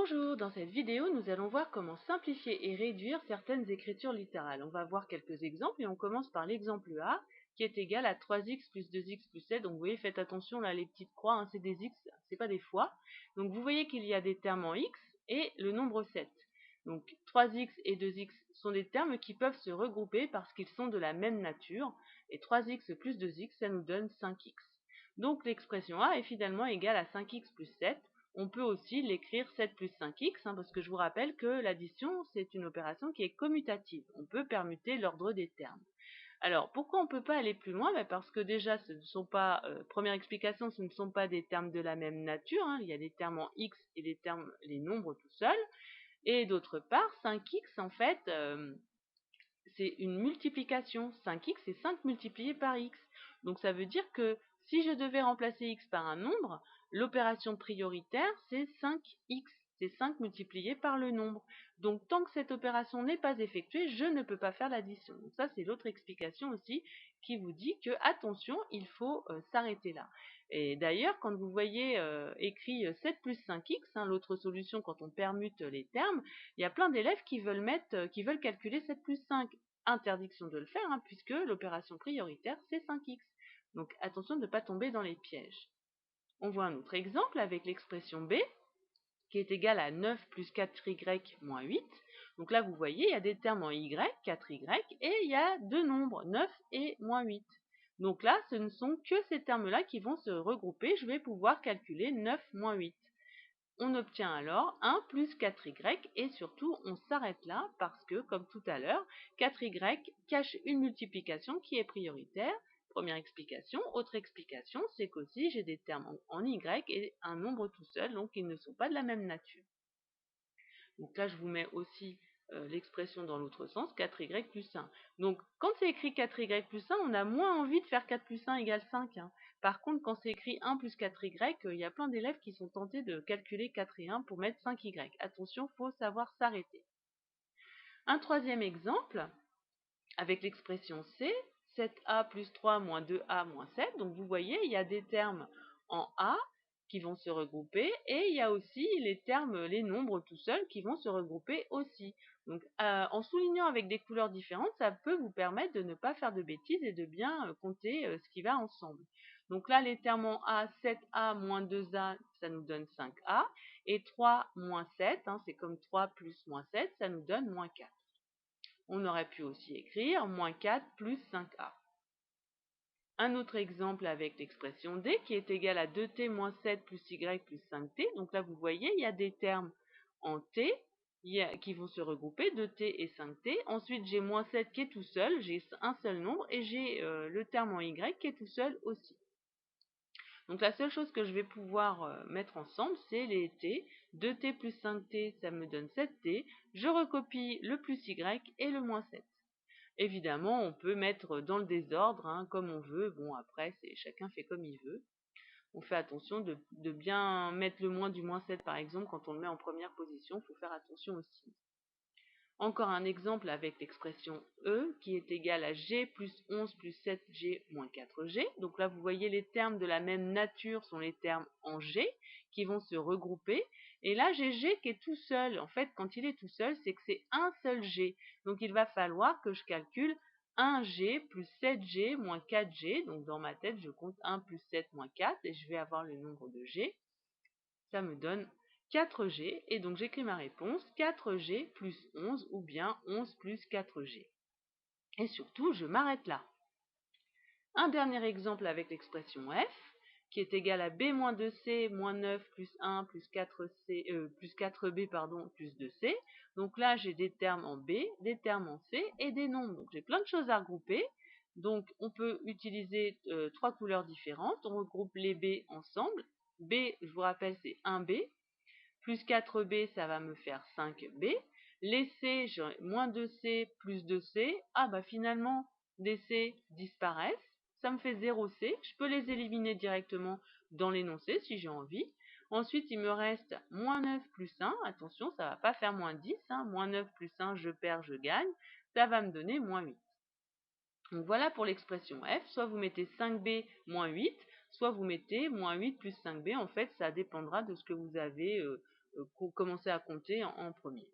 Bonjour, dans cette vidéo, nous allons voir comment simplifier et réduire certaines écritures littérales. On va voir quelques exemples et on commence par l'exemple A qui est égal à 3x plus 2x plus 7. Donc vous voyez, faites attention là, les petites croix, hein, c'est des x, c'est pas des fois. Donc vous voyez qu'il y a des termes en x et le nombre 7. Donc 3x et 2x sont des termes qui peuvent se regrouper parce qu'ils sont de la même nature. Et 3x plus 2x, ça nous donne 5x. Donc l'expression A est finalement égale à 5x plus 7. On peut aussi l'écrire 7 plus 5x, parce que je vous rappelle que l'addition, c'est une opération qui est commutative. On peut permuter l'ordre des termes. Alors, pourquoi on ne peut pas aller plus loin? Parce que déjà, ce ne sont pas, première explication, ce ne sont pas des termes de la même nature. Il y a des termes en x et des termes, les nombres tout seuls. Et d'autre part, 5x, en fait, c'est une multiplication. 5x, c'est 5 multiplié par x. Donc ça veut dire que si je devais remplacer x par un nombre, l'opération prioritaire, c'est 5x. C'est 5 multiplié par le nombre. Donc tant que cette opération n'est pas effectuée, je ne peux pas faire l'addition. Donc ça, c'est l'autre explication aussi qui vous dit que, attention, il faut s'arrêter là. Et d'ailleurs, quand vous voyez écrit 7 plus 5x, l'autre solution quand on permute les termes, il y a plein d'élèves qui veulent calculer 7 plus 5. Interdiction de le faire, puisque l'opération prioritaire, c'est 5x. Donc attention de ne pas tomber dans les pièges. On voit un autre exemple avec l'expression B, qui est égale à 9 plus 4y moins 8. Donc là, vous voyez, il y a des termes en y, 4y, et il y a deux nombres, 9 et moins 8. Donc là, ce ne sont que ces termes-là qui vont se regrouper. Je vais pouvoir calculer 9 moins 8. On obtient alors 1 plus 4y et surtout on s'arrête là parce que, comme tout à l'heure, 4y cache une multiplication qui est prioritaire. Première explication. Autre explication, c'est qu'aussi j'ai des termes en y et un nombre tout seul, donc ils ne sont pas de la même nature. Donc là, je vous mets aussi l'expression dans l'autre sens, 4y plus 1. Donc, quand c'est écrit 4y plus 1, on a moins envie de faire 4 plus 1 égale 5. Par contre, quand c'est écrit 1 plus 4y, il y a plein d'élèves qui sont tentés de calculer 4 et 1 pour mettre 5y. Attention, il faut savoir s'arrêter. Un troisième exemple, avec l'expression C, 7a plus 3 moins 2a moins 7. Donc, vous voyez, il y a des termes en a qui vont se regrouper et il y a aussi les termes, les nombres tout seuls qui vont se regrouper aussi. Donc, en soulignant avec des couleurs différentes, ça peut vous permettre de ne pas faire de bêtises et de bien compter ce qui va ensemble. Donc là, les termes en A, 7a moins 2a, ça nous donne 5a. Et 3 moins 7, c'est comme 3 plus moins 7, ça nous donne moins 4. On aurait pu aussi écrire moins 4 plus 5a. Un autre exemple avec l'expression D qui est égale à 2t moins 7 plus y plus 5t. Donc là, vous voyez, il y a des termes en t qui vont se regrouper, 2t et 5t. Ensuite, j'ai moins 7 qui est tout seul, j'ai un seul nombre, et j'ai le terme en y qui est tout seul aussi. Donc la seule chose que je vais pouvoir mettre ensemble, c'est les t. 2t plus 5t, ça me donne 7t. Je recopie le plus y et le moins 7. Évidemment, on peut mettre dans le désordre, comme on veut. Bon, après, chacun fait comme il veut. On fait attention de bien mettre le moins du moins 7, par exemple, quand on le met en première position. Il faut faire attention aussi. Encore un exemple avec l'expression E qui est égale à G plus 11 plus 7G moins 4G. Donc là, vous voyez, les termes de la même nature sont les termes en G qui vont se regrouper. Et là, j'ai G qui est tout seul. En fait, quand il est tout seul, c'est que c'est un seul G. Donc il va falloir que je calcule 1G plus 7G moins 4G. Donc dans ma tête, je compte 1 plus 7 moins 4 et je vais avoir le nombre de G. Ça me donne 4G, et donc j'écris ma réponse, 4G plus 11, ou bien 11 plus 4G. Et surtout, je m'arrête là. Un dernier exemple avec l'expression F, qui est égal à B moins 2C moins 9 plus 1 plus 4B plus 2C. Donc là, j'ai des termes en B, des termes en C et des nombres. Donc j'ai plein de choses à regrouper. Donc on peut utiliser trois couleurs différentes. On regroupe les B ensemble. B, je vous rappelle, c'est 1B. Plus 4b, ça va me faire 5b. Les c, j'ai moins 2c plus 2c. Ah bah finalement, des c disparaissent. Ça me fait 0c. Je peux les éliminer directement dans l'énoncé si j'ai envie. Ensuite, il me reste moins 9 plus 1. Attention, ça ne va pas faire moins 10. Moins 9 plus 1, je perds, je gagne. Ça va me donner moins 8. Donc voilà pour l'expression f. Soit vous mettez 5b moins 8, soit vous mettez moins 8 plus 5b. En fait, ça dépendra de ce que vous avez commencé à compter en premier.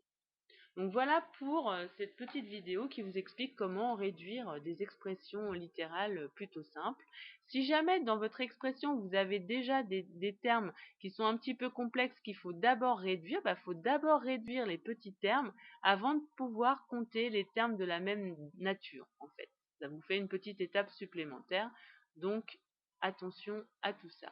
Donc voilà pour cette petite vidéo qui vous explique comment réduire des expressions littérales plutôt simples. Si jamais dans votre expression vous avez déjà des termes qui sont un petit peu complexes qu'il faut d'abord réduire, il faut d'abord réduire les petits termes avant de pouvoir compter les termes de la même nature en fait. Ça vous fait une petite étape supplémentaire, donc attention à tout ça.